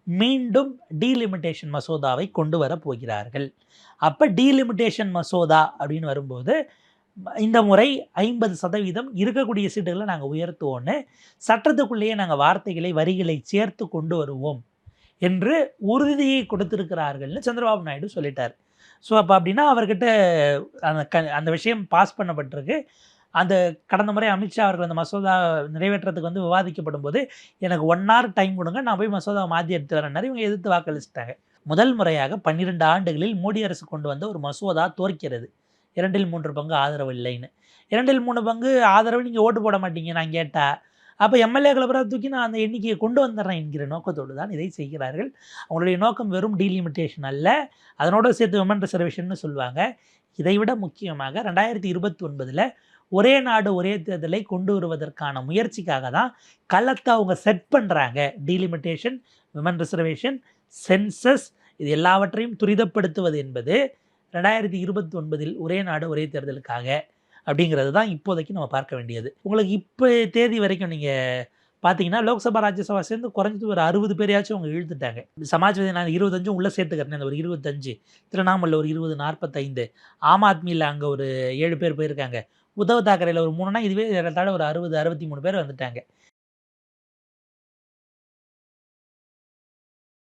மீண்டும் டீலிமிட்டேஷன் மசோதாவை கொண்டு வர போகிறார்கள். அப்போ டீலிமிட்டேஷன் மசோதா அப்படின்னு வரும்போது இந்த முறை 50% இருக்கக்கூடிய சீட்டுகளை நாங்கள் உயர்த்துவோன்னு சட்டத்துக்குள்ளேயே நாங்கள் வார்த்தைகளை வரிகளை சேர்த்து கொண்டு வருவோம் என்று உறுதியை கொடுத்திருக்கிறார்கள்னு சந்திரபாபு நாயுடு சொல்லிட்டார். ஸோ அப்போ அப்படின்னா அவர்கிட்ட அந்த விஷயம் பாஸ் பண்ணப்பட்டிருக்கு. அந்த கடந்த முறை அமித்ஷா அவர்கள் அந்த மசோதா நிறைவேற்றத்துக்கு விவாதிக்கப்படும் போது எனக்கு 1 hour டைம் கொடுங்க, நான் போய் மசோதாவை மாற்றி எடுத்து வரேன்னாரு. இவங்க எதிர்த்து வாக்களிச்சிட்டாங்க. முதல் முறையாக 12 ஆண்டுகளில் மோடி அரசு கொண்டு வந்த ஒரு மசோதா தோற்கிறது. 2 3 பங்கு ஆதரவு இல்லைன்னு. 2 3 பங்கு ஆதரவு நீங்கள் ஓட்டு போட மாட்டீங்க நான் கேட்டால். அப்போ எம்எல்ஏக்களை பிறகு தூக்கி நான் அந்த எண்ணிக்கையை கொண்டு வந்துடுறேன் என்கிற நோக்கத்தோடு தான் இதை செய்கிறார்கள். அவங்களுடைய நோக்கம் வெறும் டீலிமிட்டேஷன் அல்ல, அதனோட சேர்த்து விமன் ரிசர்வேஷன் சொல்லுவாங்க. இதைவிட முக்கியமாக 2029 ஒரே நாடு ஒரே தேர்தலை கொண்டு வருவதற்கான முயற்சிக்காக தான் களத்தை அவங்க செட் பண்ணுறாங்க. டீலிமிட்டேஷன், விமன் ரிசர்வேஷன், சென்சஸ் இது எல்லாவற்றையும் துரிதப்படுத்துவது என்பது 2029 ஒரே நாடு ஒரே தேர்தலுக்காக அப்படிங்கிறது தான் இப்போதைக்கு நம்ம பார்க்க வேண்டியது. உங்களுக்கு இப்போ தேதி வரைக்கும் நீங்கள் பார்த்தீங்கன்னா லோக்சபா ராஜ்யசபா சேர்ந்து குறைஞ்சது ஒரு 60 பேரையாச்சும் அவங்க இழுத்துட்டாங்க. சமாஜ்வாதி நான் 25 உள்ளே சேர்த்துக்கிறேன். அந்த ஒரு 25, திருவண்ணாமலையில் ஒரு 20, 45, ஆம் ஆத்மியில் அங்கே ஒரு 7 பேர் போயிருக்காங்க, உத்தவ் தாக்கரேல ஒரு 3னா இதுவே ஏறத்தாழ ஒரு 60 63 பேர் வந்துட்டாங்க.